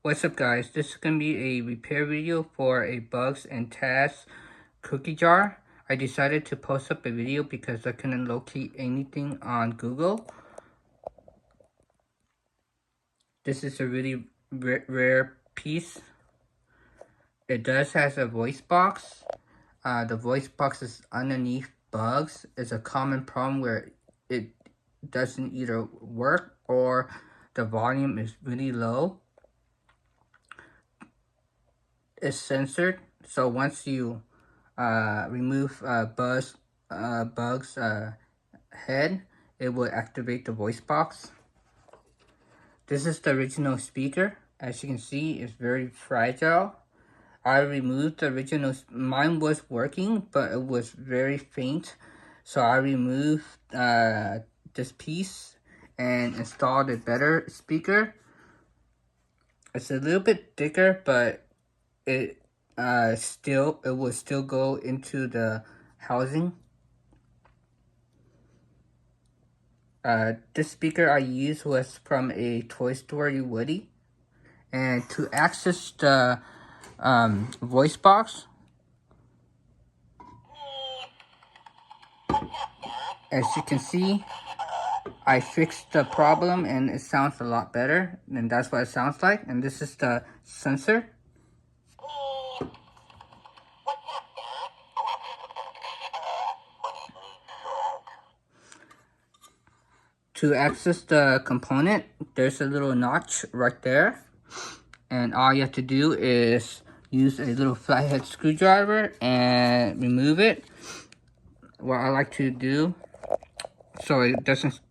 What's up guys, this is going to be a repair video for a Bugs and Taz cookie jar. I decided to post up a video because I couldn't locate anything on Google. This is a really rare piece. It does has a voice box. The voice box is underneath Bugs. It's a common problem where it doesn't either work or the volume is really low. Is censored, so once you remove Bug's head, it will activate the voice box. This is the original speaker. As you can see, it's very fragile. I removed the original, mine was working, but it was very faint. So I removed this piece and installed a better speaker. It's a little bit thicker, but it will still go into the housing. This speaker I used was from a Toy Story Woody, and to access the voice box, as you can see, I fixed the problem and it sounds a lot better, and that's what it sounds like. And this is the sensor. To access the component, there's a little notch right there, and all you have to do is use a little flathead screwdriver and remove it. What I like to do so it doesn't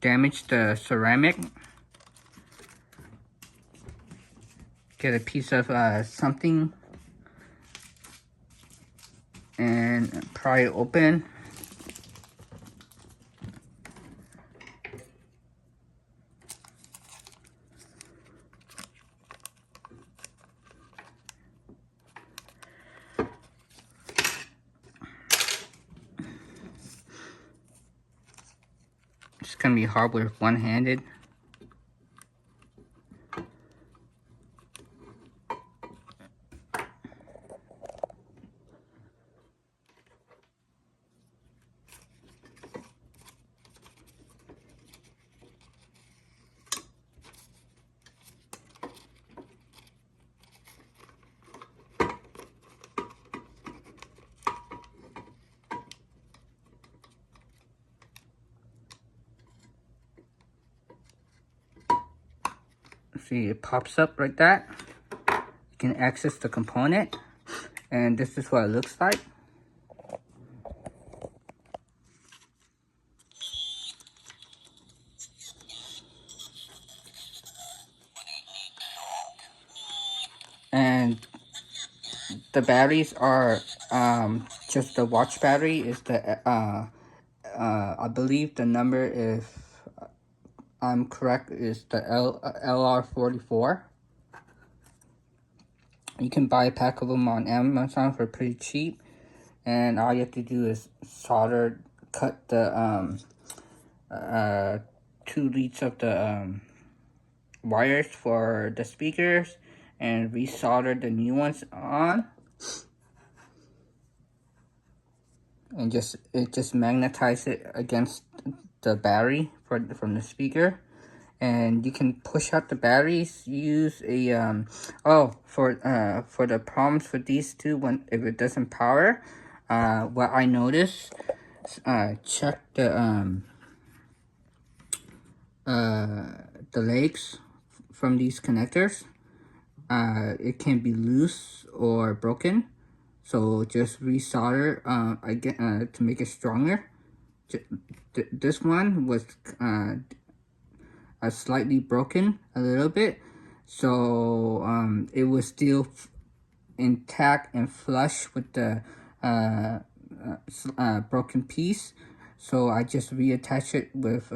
damage the ceramic, get a piece of something and pry it open. It's gonna be hard with one-handed. See, it pops up like that. You can access the component, and this is what it looks like. And the batteries are just the watch battery is the I believe the number, if I'm correct, is the LR44. You can buy a pack of them on Amazon for pretty cheap, and all you have to do is cut the 2 leads of the wires for the speakers and resolder the new ones on, and it just magnetizes it against the battery from the speaker. And you can push out the batteries. Use a for the problems for these two, if it doesn't power, what I noticed, check the legs from these connectors. It can be loose or broken, so just resolder again to make it stronger. This one was slightly broken a little bit, so it was still intact and flush with the broken piece. So I just reattach it with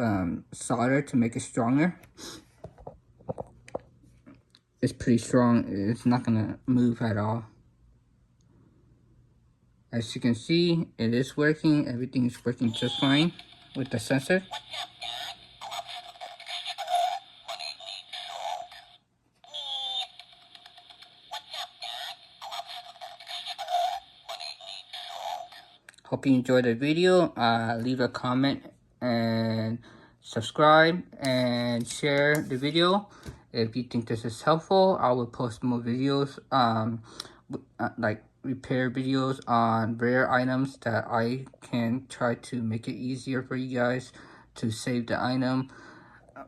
solder to make it stronger. It's pretty strong. It's not gonna move at all. As you can see, it is working. Everything is working just fine with the sensor. Hope you enjoyed the video. Leave a comment and subscribe and share the video. If you think this is helpful, I will post more videos, like repair videos on rare items that I can try to make it easier for you guys to save the item,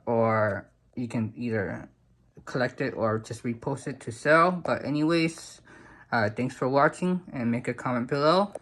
or you can either collect it or just repost it to sell. But anyways, thanks for watching, and make a comment below.